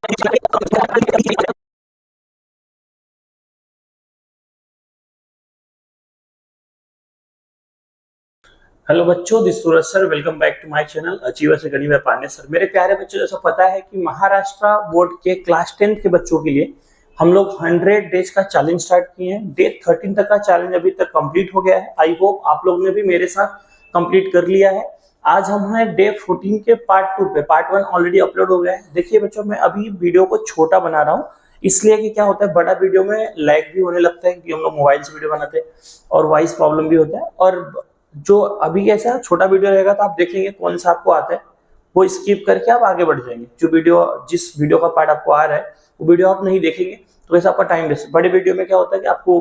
Hello बच्चों, this Suraj sir, welcome back to my channel Achievers Academy by Pandey sir. मेरे प्यारे बच्चों, जैसा पता है कि महाराष्ट्र बोर्ड के क्लास 10 के बच्चों के लिए हम लोग 100 डेज का चैलेंज स्टार्ट किए हैं। डे 13 तक का चैलेंज अभी तक कंप्लीट हो गया है। आई होप आप लोगों ने भी मेरे साथ कंप्लीट कर लिया है। आज हम हैं डे 14 के पार्ट 2 पे। पार्ट 1 ऑलरेडी अपलोड हो गया है। देखिए बच्चों, मैं अभी वीडियो को छोटा बना रहा हूँ, इसलिए कि क्या होता है, बड़ा वीडियो में लैग भी होने लगता है कि हम लोग मोबाइल से वीडियो बनाते हैं और वॉइस प्रॉब्लम भी होता है। और जो अभी कैसा छोटा वीडियो रहेगा तो आप देखेंगे कौन सा आपको आता है, वो स्किप करके आप आगे बढ़ जाएंगे। जिस वीडियो का पार्ट आपको आ रहा है वो वीडियो आप नहीं देखेंगे तो वैसे आपका टाइम वेस्ट। बड़े वीडियो में क्या होता है कि आपको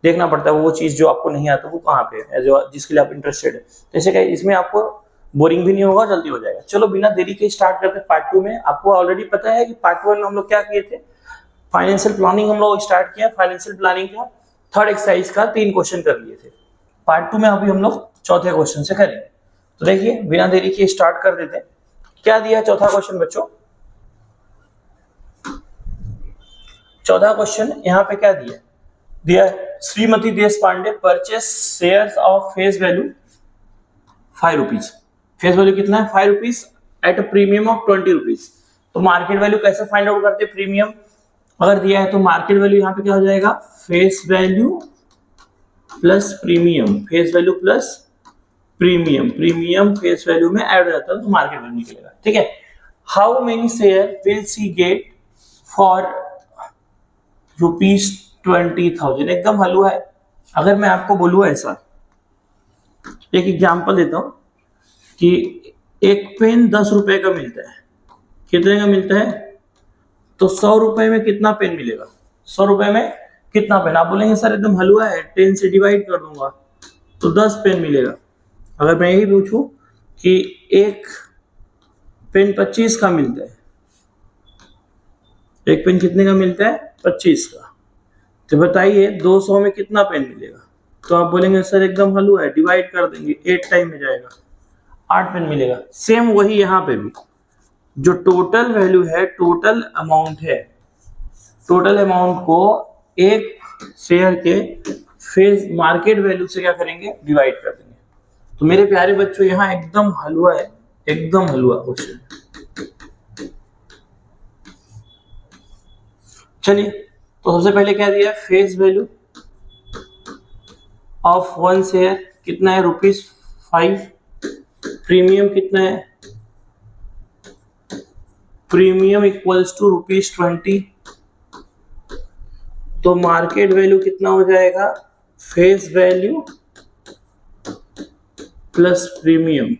देखना पड़ता है वो चीज जो आपको नहीं आता वो कहाँ पे है, जो जिसके लिए आप इंटरेस्टेड है। जैसे कि इसमें आपको बोरिंग भी नहीं होगा, जल्दी हो जाएगा। चलो बिना देरी के स्टार्ट करते हैं पार्ट 2 में। आपको ऑलरेडी पता है कि पार्ट 1 में हम लोग क्या किए थे, फाइनेंशियल प्लानिंग हम लोग स्टार्ट किया। फाइनेंशियल प्लानिंग का थर्ड एक्सरसाइज का 3 क्वेश्चन कर लिए थे। पार्ट 2 में अभी हम लोग चौथे क्वेश्चन से करेंगे। तो देखिए बिना देरी के स्टार्ट कर देते हैं। क्या दिया चौथा क्वेश्चन बच्चों? चौथा क्वेश्चन यहाँ पे क्या दिया Shrimati Deshpande purchase shares of face value 5 rupees. Face value कितना है? 5 rupees at a premium of 20 rupees. तो मार्केट वैल्यू कैसे फाइंड आउट करते हैं? प्रीमियम अगर दिया है तो मार्केट वैल्यू यहाँ पे क्या हो जाएगा? Face value plus premium, face value plus premium, premium face value में ऐड हो जाता है तो मार्केट वैल्यू निकलेगा। ठीक है। How many share will see get for ₹20,000? एकदम हलवा है। अगर मैं आपको बोलूँ ऐसा, एक एग्जांपल देता हूं कि एक पेन 10 रुपए का मिलता है। कितने का मिलता है? तो 100 रुपए में कितना पेन मिलेगा? 100 रुपए में कितना पेन? आप बोलेंगे सर एकदम हलवा है, 10 से डिवाइड कर दूंगा तो 10 पेन मिलेगा। अगर मैं यही पूछूं कि एक पेन 25 का मिलता है, एक पेन कितने का मिलता है? 25 का। तो बताइए 200 में कितना पेन मिलेगा? तो आप बोलेंगे सर एकदम हलवा है, डिवाइड कर देंगे, 8 टाइम में जाएगा, 8 पेन मिलेगा। सेम वही यहाँ पे भी जो टोटल वैल्यू है, टोटल अमाउंट है, टोटल अमाउंट को एक शेयर के फेस मार्केट वैल्यू से क्या करेंगे? डिवाइड कर देंगे। तो मेरे प्यारे बच्चों यहाँ एकदम हलवा है, एकदम हलवा क्वेश्चन। चलिए तो सबसे पहले क्या दिया? फेस वैल्यू ऑफ 1 शेयर कितना है? ₹5। प्रीमियम कितना है? Premium equals to ₹20। तो मार्केट वैल्यू कितना हो जाएगा? Face value plus premium.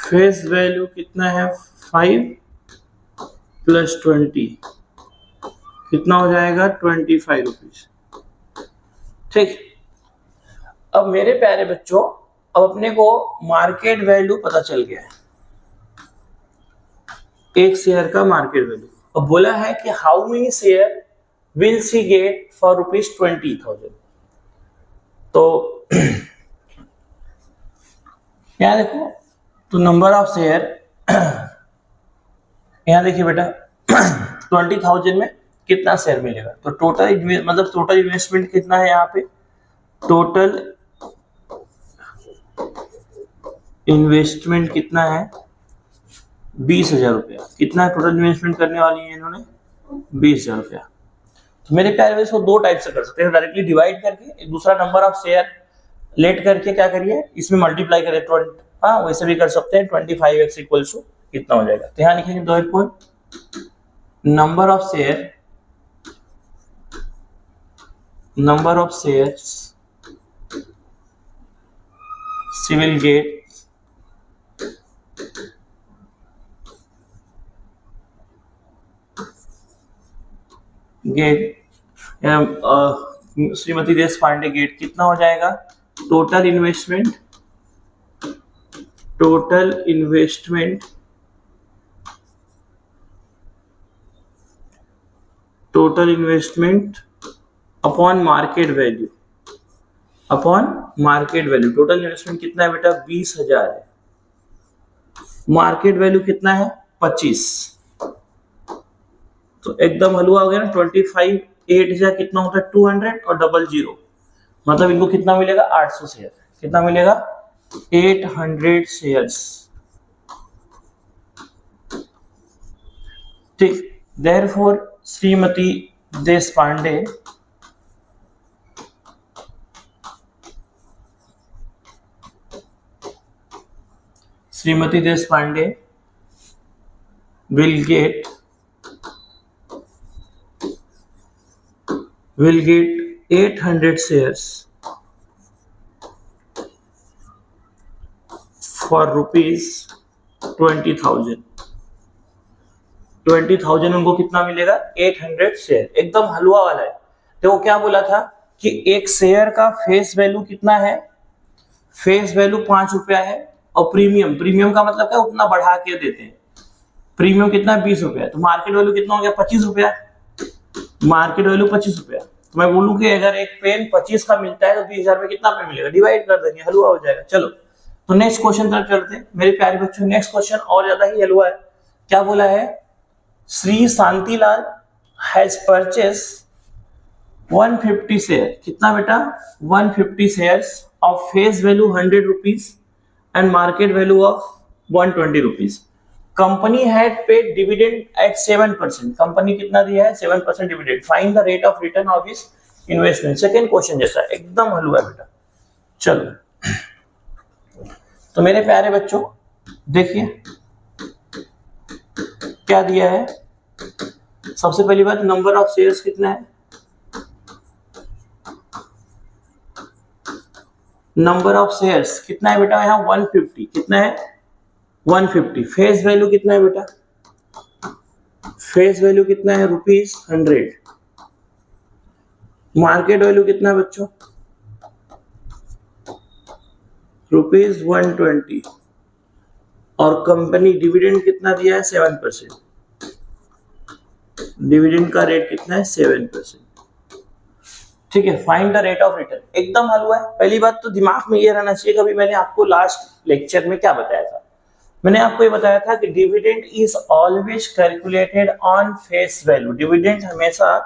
Face value कितना है? 5 प्लस 20 कितना हो जाएगा? 25 रुपीज। ठीक। अब मेरे प्यारे बच्चों, अब अपने को मार्केट वैल्यू पता चल गया है, एक शेयर का मार्केट वैल्यू। अब बोला है कि how many share will see get for ₹20,000। तो यहाँ देखो, तो नंबर ऑफ शेयर यहाँ देखिए बेटा 20,000 में कितना शेयर मिलेगा? तो टोटल मतलब टोटल इन्वेस्टमेंट कितना है यहाँ पे? टोटल इन्वेस्टमेंट कितना है? 20,000 रुपया। कितना टोटल इन्वेस्टमेंट करने वाली है इन्होंने? 20,000 रुपया। तो मेरे प्यारे इसको दो टाइप से कर सकते हैं, डायरेक्टली डिवाइड करके, एक दूसरा नंबर ऑफ शेयर लेट करके क्या करिए, इसमें मल्टीप्लाई करिए 20। हाँ वैसे भी कर सकते हैं। 25x इक्वल टू कितना हो जाएगा? तो यहाँ लिखेंगे 2 number of shares she will get Shrimati Deshpande get कितना हो जाएगा? Total investment upon market value. Total investment कितना है बेटा? 20,000 है। मार्केट वैल्यू कितना है 25, तो एकदम हलवा हो गया ना। 25 8 जा कितना होता है 200 और 00, मतलब इनको कितना मिलेगा 800 शेयर। कितना मिलेगा 800 शेयर्स। ठीक, therefore Shrimati Deshpande will get 800 shares for rupees 20,000। 20,000 उनको कितना मिलेगा 800 शेयर, एकदम हलवा वाला है। तो वो क्या बोला था कि एक शेयर का फेस वैल्यू कितना है, फेस वैल्यू 5 रुपया है, और प्रीमियम का मतलब क्या, उतना बढ़ा के देते हैं। प्रीमियम कितना 20 रुपया, तो मार्केट वैल्यू कितना हो गया 25 रुपया। मार्केट वैल्यू 25 रुपया, तो मैं बोलूं कि अगर एक पेन 25 का मिलता है तो 20,000 में कितना पेन मिलेगा, डिवाइड कर देंगे, हलवा हो जाएगा। चलो तो नेक्स्ट क्वेश्चन तरफ चलते हैं मेरे प्यारे बच्चों। नेक्स्ट क्वेश्चन और ज्यादा ही हलवा है। क्या बोला है, Shri Shantilal has purchase 150 share. कितना बेटा 150 shares of face value 100 rupees and market value of 120 rupees. Company had paid dividend at 7%। Company कितना दिया है 7% dividend. Find the rate of return of his investment. Second question जैसा एकदम हलवा है बेटा। चलो तो मेरे प्यारे बच्चों देखिए क्या दिया है। सबसे पहली बात, नंबर ऑफ शेयर्स कितना है, नंबर ऑफ शेयर्स कितना है बेटा यहाँ 150। कितना है 150। फेस वैल्यू कितना है बेटा, फेस वैल्यू कितना है ₹100। मार्केट वैल्यू कितना है बच्चों ₹120, और कंपनी डिविडेंड कितना दिया है 7%। डिविडेंड का रेट कितना है 7%। ठीक है, find the rate of return. एकदम हलवा है। पहली बात तो दिमाग में ये रहना चाहिए, कभी मैंने आपको लास्ट लेक्चर में क्या बताया था, मैंने आपको ये बताया था कि dividend is always calculated on face value. Dividend हमेशा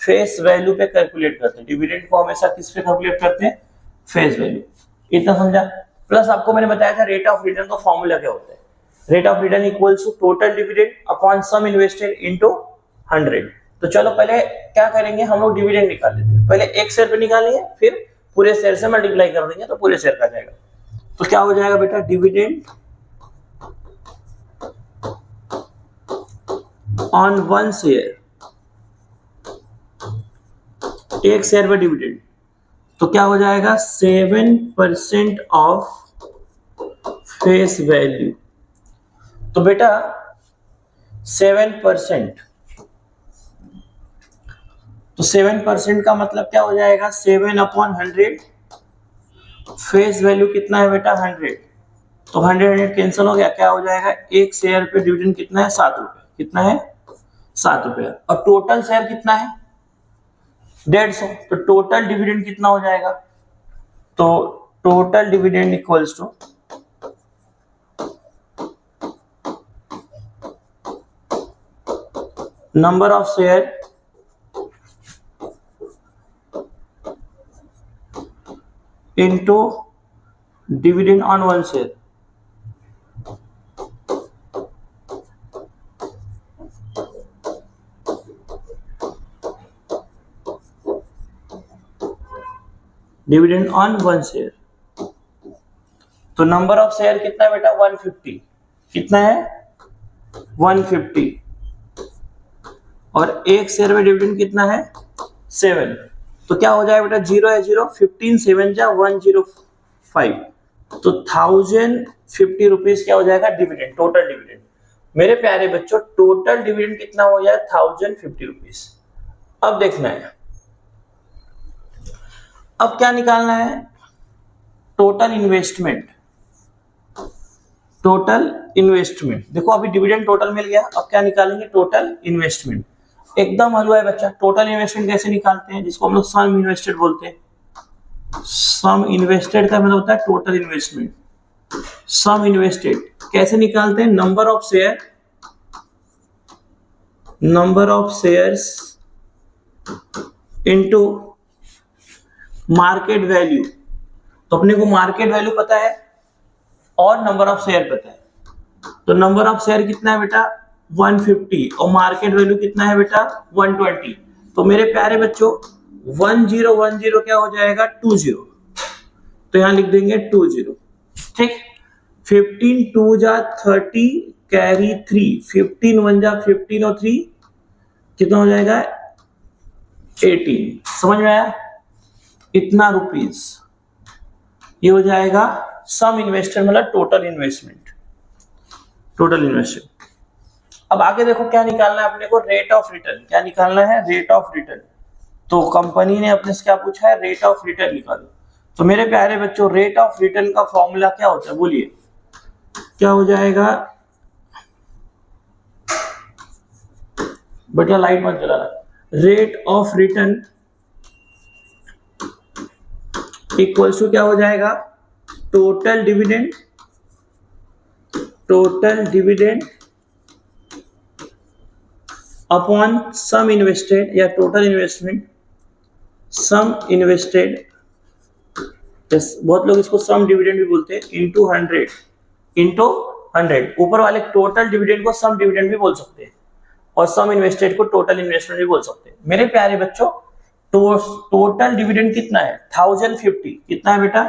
फेस वैल्यू पे कैलकुलेट करते हैं। डिविडेंड को हमेशा किस पे कैलकुलेट करते हैं, फेस वैल्यू। इतना समझा। प्लस आपको मैंने बताया था रेट ऑफ रिटर्न का फॉर्मूला क्या होता है। Rate of return equals to total dividend upon sum invested into 100। तो चलो पहले क्या करेंगे, हम लोग डिविडेंड निकाल लेते हैं। पहले एक शेयर पे निकालेंगे, फिर पूरे शेयर से मल्टीप्लाई कर देंगे तो पूरे शेयर का जाएगा। तो क्या हो जाएगा बेटा, डिविडेंड ऑन 1 शेयर, एक शेयर पे डिविडेंड, तो क्या हो जाएगा 7% ऑफ फेस वैल्यू। तो बेटा 7%, तो 7% का मतलब क्या हो जाएगा 7/100। फेस वैल्यू कितना है बेटा 100, तो 100 कैंसिल हो गया, क्या हो जाएगा एक शेयर पे डिविडेंड कितना है 7 रुपए। कितना है 7 रुपया, और टोटल शेयर कितना है 150। तो टोटल डिविडेंड कितना हो जाएगा, तो total dividend equals to number of share into dividend on 1 share। Dividend on 1 share, तो नंबर ऑफ शेयर कितना है बेटा 150। कितना है 150, और एक शेयर में डिविडेंड कितना है 7। तो क्या हो जाएगा बेटा 0 है 0, 15 7 जा 105, तो 1050 रुपीज क्या हो जाएगा डिविडेंड, टोटल डिविडेंड। मेरे प्यारे बच्चों टोटल डिविडेंड कितना हो जाए 1050 रुपीज। अब देखना है, अब क्या निकालना है, टोटल इन्वेस्टमेंट। टोटल इन्वेस्टमेंट देखो अभी डिविडेंड टोटल मिल गया, अब क्या निकालेंगे टोटल इन्वेस्टमेंट। एकदम हलवा है बच्चा। टोटल इन्वेस्टमेंट कैसे निकालते हैं, जिसको हम लोग सम इन्वेस्टेड बोलते हैं। सम इन्वेस्टेड का मतलब होता है टोटल इन्वेस्टमेंट। सम इन्वेस्टेड कैसे निकालते हैं? Number of shares into market value. तो अपने को मार्केट वैल्यू पता है और नंबर ऑफ शेयर पता है। तो नंबर ऑफ शेयर कितना है बेटा? 150 और मार्केट वैल्यू कितना है बेटा? 120। तो मेरे प्यारे बच्चों 1010 क्या हो जाएगा? 20। तो यहां लिख देंगे 20। ठीक। 15 2 जा 30 कैरी 3, 15 1 जा 15 और 3 कितना हो जाएगा? 18। समझ में आया? इतना रुपीस ये हो जाएगा सम इन्वेस्टमेंट, मतलब टोटल इन्वेस्टमेंट। अब आगे देखो क्या निकालना है अपने को? Rate of return. क्या निकालना है? Rate of return. तो कंपनी ने अपने से क्या पूछा है? रेट ऑफ रिटर्न निकालो। तो मेरे प्यारे बच्चों रेट ऑफ रिटर्न का फॉर्मूला क्या होता है? बोलिए क्या हो जाएगा? बेटा लाइट मत जलाना। Rate of return equals to क्या हो जाएगा? Total dividend upon sum invested या टोटल इन्वेस्टमेंट, सम इन्वेस्टेड, बहुत लोग इसको सम डिविडेंड भी बोलते हैं, इनटू 100। ऊपर वाले टोटल डिविडेंड को सम डिविडेंड भी बोल सकते हैं और सम इन्वेस्टेड को टोटल इन्वेस्टमेंट भी बोल सकते हैं। मेरे प्यारे बच्चों टोटल डिविडेंड कितना है? 1050। कितना है बेटा?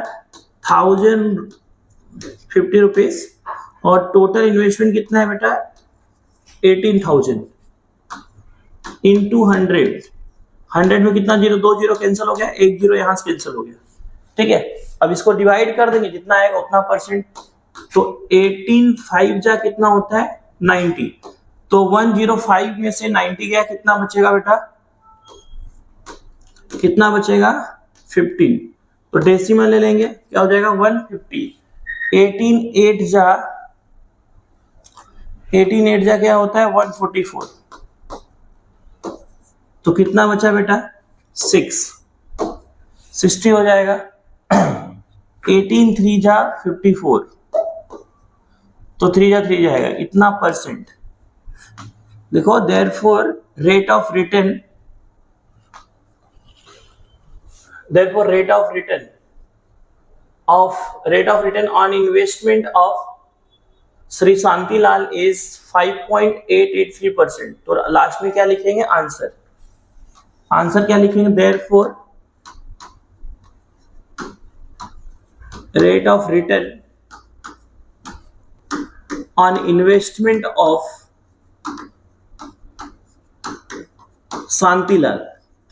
1050 रुपीज। और टोटल इन्वेस्टमेंट कितना है बेटा? 18,000 इंटू 100। 100 में कितना जीरो? 2 जीरो कैंसिल हो गया, 1 जीरो यहां से कैंसिल हो गया। ठीक है। अब इसको डिवाइड कर देंगे, जितना आएगा उतना परसेंट। तो 18 5 जा कितना होता है? 90। तो 105 में से 90 गया, कितना बचेगा बेटा? कितना बचेगा? 15। तो डेसिमल ले लेंगे, क्या हो जाएगा? 150। 18 8 जा क्या होता है? 144। तो कितना बचा बेटा? 60 हो जाएगा। 18 3 जा 54, तो 3 जा 3 जाएगा, इतना परसेंट। देखो therefore rate of return on investment of Shri Shantilal is 5.883%। तो लास्ट में क्या लिखेंगे? आंसर क्या लिखेंगे? therefore rate of return on investment of Shantilal,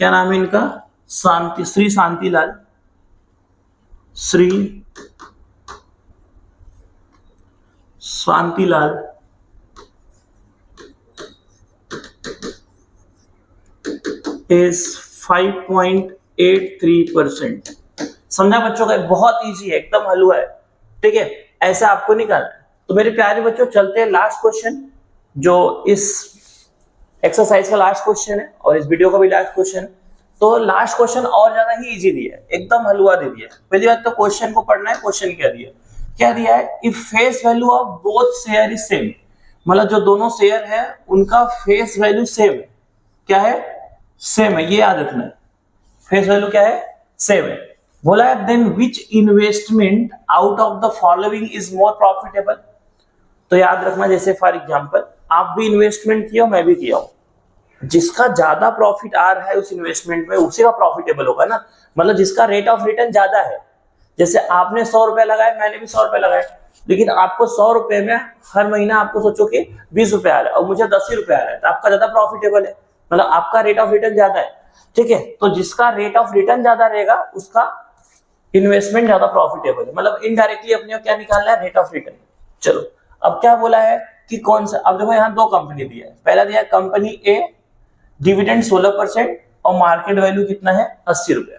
क्या नाम है इनका? श्री शांतिलाल is 5.83%। समझा बच्चों का? बहुत इजी है, एकदम हलवा है। ठीक है, ऐसा आपको निकालना है। तो मेरे प्यारे बच्चों चलते हैं लास्ट क्वेश्चन, जो इस एक्सरसाइज का लास्ट क्वेश्चन है और इस वीडियो का भी लास्ट क्वेश्चन है। तो लास्ट क्वेश्चन और ज्यादा ही इजी दिया है, एकदम हलवा दे दिया है। पहली बात तो क्वेश्चन को पढ़ना है। क्वेश्चन क्या दिया है? If face value of both share is same, मतलब जो दोनों शेयर है उनका फेस वैल्यू सेम है। क्या है? सेम है, ये याद रखना है। फेस वैल्यू क्या है? सेम है। बोला है then which investment out of the following is more profitable. तो याद रखना, जैसे फॉर एग्जांपल आप भी इन्वेस्टमेंट किया, मैं भी किया हूं, जिसका ज्यादा प्रॉफिट आ रहा है उस इन्वेस्टमेंट में, उसी का प्रॉफिटेबल होगा ना। मतलब जिसका रेट ऑफ रिटर्न ज्यादा है। जैसे आपने 100 रुपए लगाए, मैंने भी 100 रुपए लगाए, लेकिन आपको 100 रुपए में हर महीना आपको सोचो कि 20 रुपए आ रहा है और मुझे 10 ही रुपए आ रहा है, तो आपका ज्यादा प्रॉफिटेबल है, मतलब आपका रेट ऑफ रिटर्न ज्यादा है। ठीक है, तो जिसका रेट ऑफ रिटर्न ज्यादा रहेगा उसका इन्वेस्टमेंट ज्यादा प्रॉफिटेबल है। मतलब इनडायरेक्टली अपने क्या निकालना है? Rate of return. चलो अब क्या बोला है कि कौन सा? अब देखो यहाँ दो कंपनी दिया है। पहला दिया कंपनी ए, डिविडेंड 16% और मार्केट वैल्यू कितना है? 80 रुपया।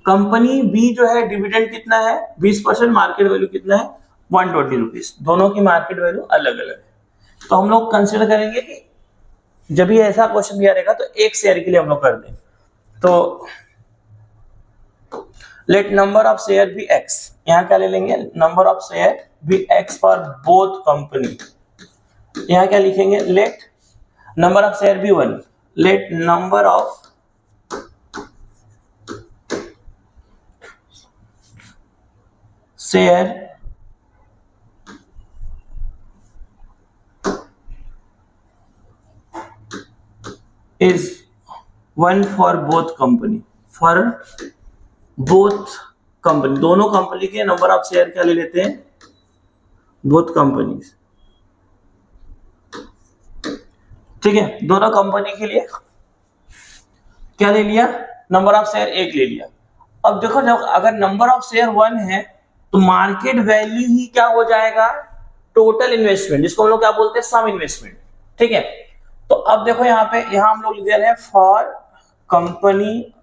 कंपनी बी जो है डिविडेंड कितना है? 20%, मार्केट वैल्यू कितना है? 120 रुपीज। दोनों की मार्केट वैल्यू अलग अलग है। तो हम लोग कंसिडर करेंगे कि जब भी ऐसा क्वेश्चन दिया रहेगा तो एक शेयर के लिए हम लोग कर दें। तो let number of share be x, यहाँ क्या ले लेंगे, number of share be x for both company, यहाँ क्या लिखेंगे, let number of share be 1, let number of share is 1 for both company, for both company, दोनों कंपनी के number of share क्या ले लेते हैं, both companies, ठीक है, दोनों कंपनी के लिए क्या ले लिया, नंबर ऑफ शेयर 1 ले लिया। अब देखो जब अगर नंबर ऑफ शेयर 1 है तो मार्केट वैल्यू ही क्या हो जाएगा, टोटल इन्वेस्टमेंट, जिसको हम लोग क्या बोलते हैं, सम इन्वेस्टमेंट, ठीक है। तो अब देखो यहाँ पे, यहाँ हम लोग लिख दे रहे हैं फॉर कंपनी।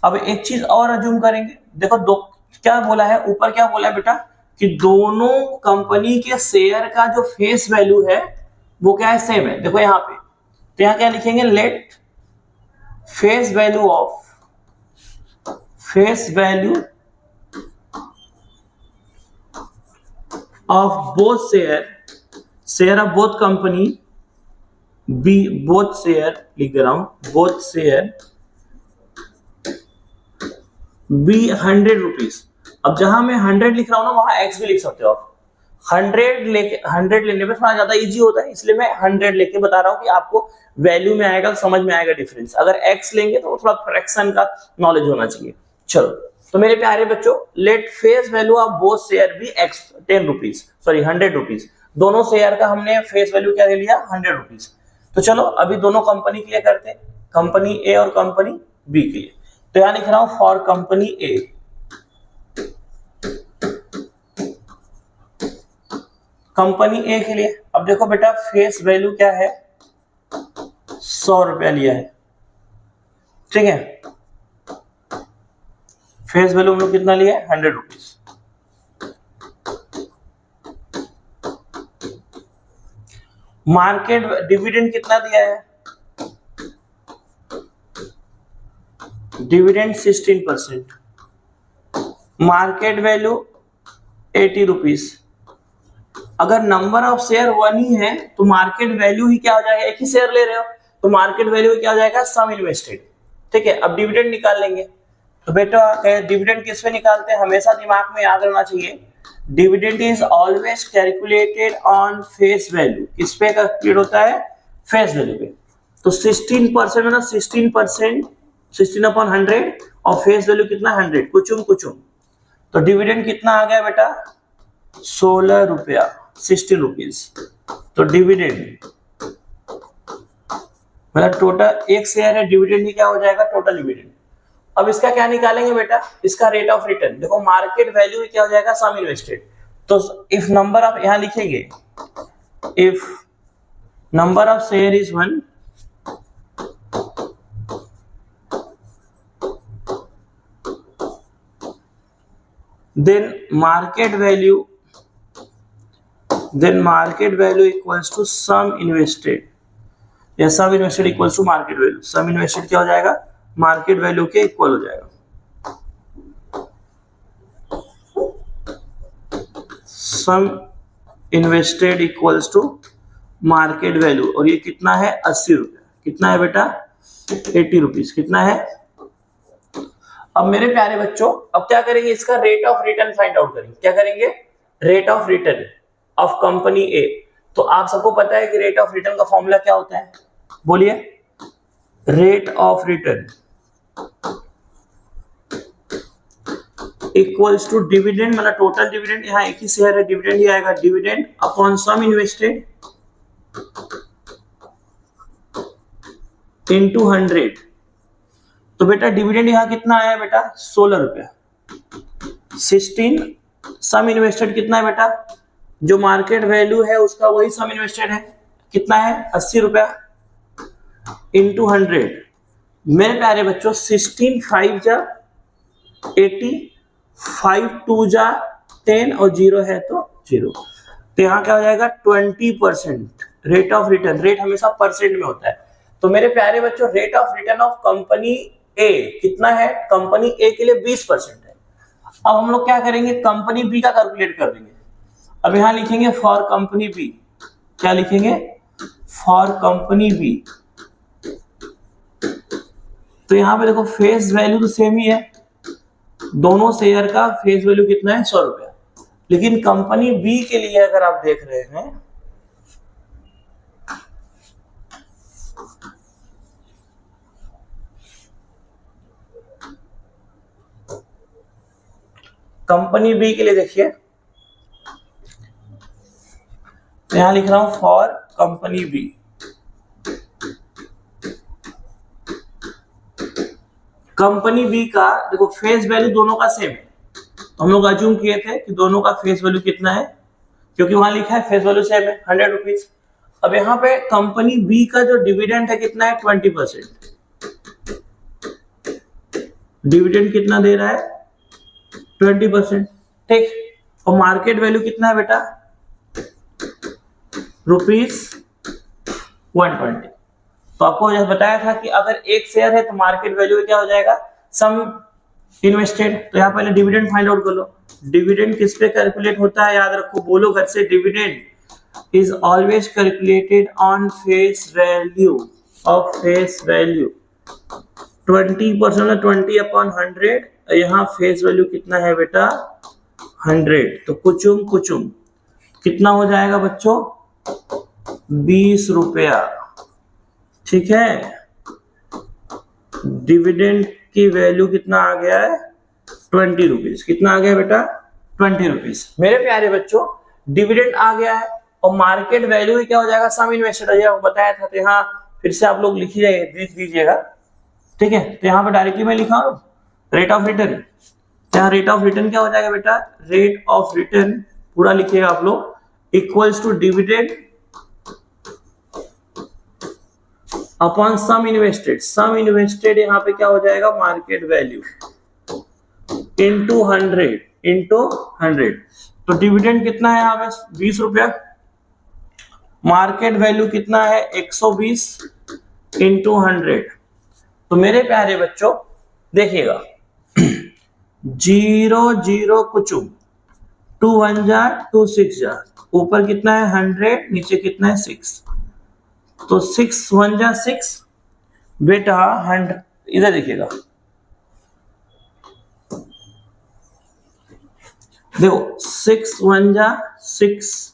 अब एक चीज और अज्यूम करेंगे, देखो दो क्या बोला है, ऊपर क्या बोला है बेटा, कि दोनों कंपनी के शेयर का जो फेस वैल्यू है वो क्या है, सेम है। देखो यहाँ पे, तो यहाँ क्या लिखेंगे, let face value of both share of both company be, both share लिख दे रहा हूं, बोथ शेयर बी 100 रुपीज। अब जहां मैं 100 लिख रहा हूं ना, वहां एक्स भी लिख सकते हो आप। 100 लेने में थोड़ा ज्यादा इजी होता है, इसलिए मैं 100 लेके बता रहा हूं कि आपको वैल्यू में आएगा, समझ में आएगा डिफरेंस। अगर एक्स लेंगे तो थोड़ा फ्रैक्शन का नॉलेज होना चाहिए। चलो, तो मेरे प्यारे बच्चों, let face value of both share be x 10 rupees, sorry 100 rupees. दोनों शेयर का हमने फेस वैल्यू क्या ले लिया, 100 रुपीज। तो चलो अभी दोनों कंपनी के लिए करते हैं, कंपनी ए और कंपनी बी के लिए। तो यहां लिख रहा हूं फॉर कंपनी ए, कंपनी ए के लिए। अब देखो बेटा, फेस वैल्यू क्या है, 100 रुपया लिया है, ठीक है। फेस वैल्यू हम लोग कितना लिया है, 100 रुपीज। मार्केट डिविडेंड कितना दिया है, डिविडेंड 16%, मार्केट वैल्यू 80 रुपीज। अगर नंबर ऑफ शेयर 1 ही है तो मार्केट वैल्यू ही क्या हो जाएगा, एक ही शेयर ले रहे हो तो मार्केट वैल्यू क्या हो जाएगा, सम इन्वेस्टेड, ठीक है। अब डिविडेंड निकाल लेंगे, तो बेटा डिविडेंड किस पे निकालते हैं, हमेशा दिमाग में याद रखना चाहिए, dividend is always calculated on face value. किस पे कैलकुलेट होता है, फेस वैल्यू पे। तो 16% मतलब 16%, 16/100 और फेस वैल्यू कितना, 100, कुचुम। तो डिविडेंड कितना आ गया बेटा, 16 रुपया, 16 रुपीज। तो डिविडेंड मतलब टोटल एक शेयर है, डिविडेंड ही क्या हो जाएगा, टोटल डिविडेंड। अब इसका क्या निकालेंगे बेटा, इसका रेट ऑफ रिटर्न। देखो मार्केट वैल्यू क्या हो जाएगा, सम इन्वेस्टेड। तो इफ नंबर ऑफ, यहां लिखेंगे if number of share is 1, then market value equals to sum invested, या sum invested equals to market value। sum invested क्या हो जाएगा, मार्केट वैल्यू के इक्वल हो जाएगा। sum invested equals to market value, और ये कितना है, 80 रुपया। कितना है बेटा, 80 रुपीज। कितना है, अब मेरे प्यारे बच्चों, अब क्या करेंगे, इसका rate of return find out करेंगे। क्या करेंगे, rate of return of company A. तो आप सबको पता है कि रेट ऑफ रिटर्न का फॉर्मूला क्या होता है, बोलिए, rate of return equals to dividend, मतलब टोटल डिविडेंड, यहाँ एक ही शेयर है, डिविडेंड ही आएगा, dividend upon sum invested into 100। तो बेटा डिविडेंड यहाँ कितना आया बेटा, 16 रुपया। 16 सम इन्वेस्टेड कितना है बेटा, जो मार्केट वैल्यू है उसका वही सम इन्वेस्टेड है, कितना है, 80 रुपया इंटू 100। मेरे प्यारे बच्चों, 16 5 जा 80, 5 2 जा 10 और 0 है तो 0। तो यहाँ क्या हो जाएगा, 20%। रेट ऑफ रिटर्न, रेट हमेशा परसेंट में होता है। तो मेरे प्यारे बच्चों, rate of return of company A कितना है, कंपनी ए के लिए 20% है। अब हम लोग क्या करेंगे, कंपनी बी का कैलकुलेट कर देंगे। अब यहां लिखेंगे फॉर कंपनी बी, क्या लिखेंगे, फॉर कंपनी बी। तो यहां पे देखो फेस वैल्यू तो सेम ही है, दोनों शेयर का फेस वैल्यू कितना है, 100 रुपया। लेकिन कंपनी बी के लिए अगर आप देख रहे हैं, कंपनी बी के लिए देखिए, तो यहां लिख रहा हूं for company B. Company B का देखो फेस वैल्यू दोनों का सेम है, तो हम लोग अज्यूम किए थे कि दोनों का फेस वैल्यू कितना है, क्योंकि वहां लिखा है फेस वैल्यू सेम है 100 रुपीज। अब यहाँ पे कंपनी बी का जो डिविडेंड है कितना है, 20%। डिविडेंड कितना दे रहा है, 20%, ठीक। और मार्केट वैल्यू कितना है बेटा, ₹120। तो आपको जैसे बताया था कि अगर एक शेयर है तो मार्केट वैल्यू क्या हो जाएगा, सम इन्वेस्टेड। तो यहाँ पहले डिविडेंड फाइंड आउट कर लो। डिविडेंड किस पे कैलकुलेट होता है, याद रखो, बोलो घर से, dividend is always calculated on face value, of face value. 20% 20/100, यहाँ फेस वैल्यू कितना है बेटा, 100। तो कुचुम कुचुम कितना हो जाएगा बच्चों, 20 रुपया, ठीक है। डिविडेंड की वैल्यू कितना आ गया है, 20 रुपीज। कितना आ गया बेटा, 20 रुपीज। मेरे प्यारे बच्चों, डिविडेंड आ गया है और मार्केट वैल्यू क्या हो जाएगा, सम इन्वेस्टेड। बताया था, तो यहाँ फिर से आप लोग लिख दीजिएगा, ठीक है। तो यहाँ पे डायरेक्टली मैं लिखा हूँ रेट ऑफ रिटर्न। यहाँ रेट ऑफ रिटर्न क्या हो जाएगा बेटा, रेट ऑफ रिटर्न पूरा लिखिएगा आप लोग, equals to dividend upon sum invested. Sum invested यहाँ पे क्या हो जाएगा, मार्केट वैल्यू इंटू 100। तो डिविडेंड कितना है यहाँ पे, 20 रुपया। मार्केट वैल्यू कितना है, 120 इंटू 100। तो मेरे प्यारे बच्चों देखिएगा, 0 0 कुचुम, 2 1 जा 2 6 जा, ऊपर कितना है 100, नीचे कितना है 6। तो 6 1 जा 6 बेटा 100। इधर देखिएगा, देखो 6 1 जा 6,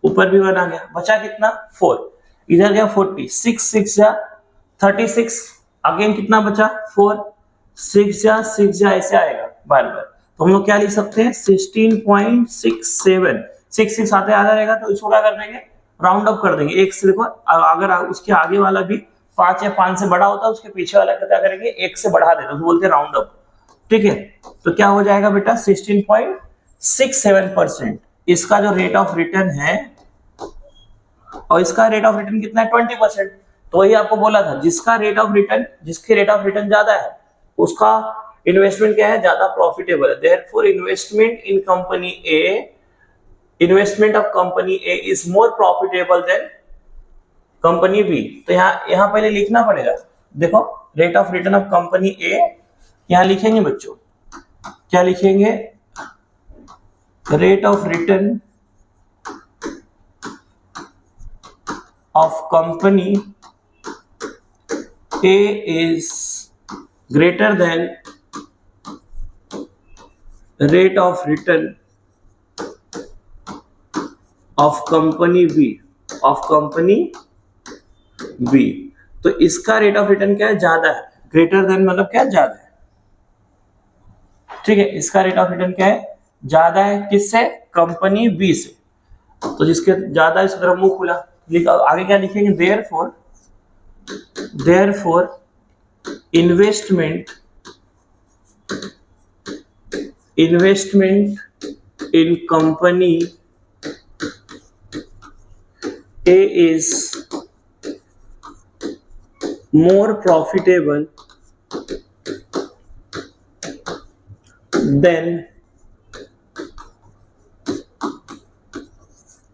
ऊपर भी 1 आ गया, बचा कितना 4, इधर गया 40, 6 6 जा 36, अगेन कितना बचा 4, 6 जा 6 जा, ऐसे आएगा बार बार। तो हम लोग क्या लिख सकते हैं, 16.67। 6 6 आते आधा रहेगा तो इसको क्या कर देंगे, राउंड अप कर देंगे एक से। देखो अगर उसके आगे वाला भी 5 या 5 से बड़ा होता है, उसके पीछे वाला क्या करेंगे, 1 से बढ़ा देते हैं, तो बोलते हैं राउंड अप, ठीक है। तो क्या हो जाएगा बेटा, 16.67%। इसका जो रेट ऑफ रिटर्न है, और इसका रेट ऑफ रिटर्न कितना है, 20%। तो वही आपको बोला था, जिसके रेट ऑफ रिटर्न ज्यादा है उसका इन्वेस्टमेंट क्या है, ज्यादा प्रॉफिटेबल है। Therefore investment in company A, investment of company A is more profitable than company B. तो यहाँ पहले लिखना पड़ेगा, देखो rate of return of company A, यहाँ लिखेंगे बच्चों, क्या लिखेंगे, rate of return of company A is greater than rate of return of company B. तो इसका रेट ऑफ रिटर्न क्या है, ज्यादा है। ग्रेटर देन मतलब क्या, ज्यादा है, ठीक है। इसका रेट ऑफ रिटर्न क्या है, ज्यादा है, किससे, कंपनी बी से। तो जिसके ज्यादा, इस तरफ मुंह खुला, आगे क्या लिखेंगे, therefore investment in company A is more profitable than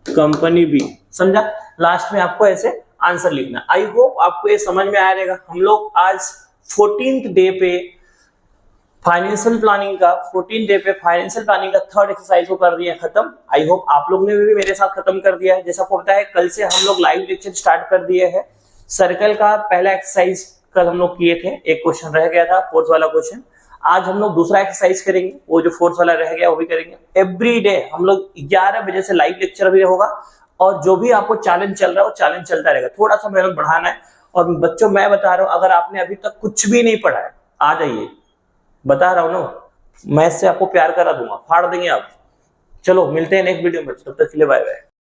company B. समझा, लास्ट में आपको ऐसे आंसर लिखना। आई होप आपको ये समझ में आ रहेगा। हम लोग आज 14th डे पे फाइनेंशियल प्लानिंग का 14 डे पे फाइनेंशियल प्लानिंग का थर्ड एक्सरसाइज को कर दिया खत्म। आई होप आप लोग ने भी मेरे साथ खत्म कर दिया है। जैसा आपको पता है कल से हम लोग लाइव लेक्चर स्टार्ट कर दिए हैं। सर्कल का पहला एक्सरसाइज कल हम लोग किए थे, एक क्वेश्चन रह गया था फोर्थ वाला क्वेश्चन। आज हम लोग दूसरा एक्सरसाइज करेंगे, वो जो फोर्थ वाला रह गया वो भी करेंगे। एवरी डे हम लोग 11 बजे से लाइव लेक्चर भी होगा और जो भी आपको चैलेंज चल रहा है वो चैलेंज चलता रहेगा। थोड़ा सा मेहनत बढ़ाना है। और बच्चों मैं बता रहा हूँ, अगर आपने अभी तक कुछ भी नहीं पढ़ा है आ जाइए, बता रहा हूँ ना, मैं इससे आपको प्यार करा दूंगा, फाड़ देंगे आप। चलो मिलते हैं नेक्स्ट वीडियो में, तब तक के लिए बाय बाय।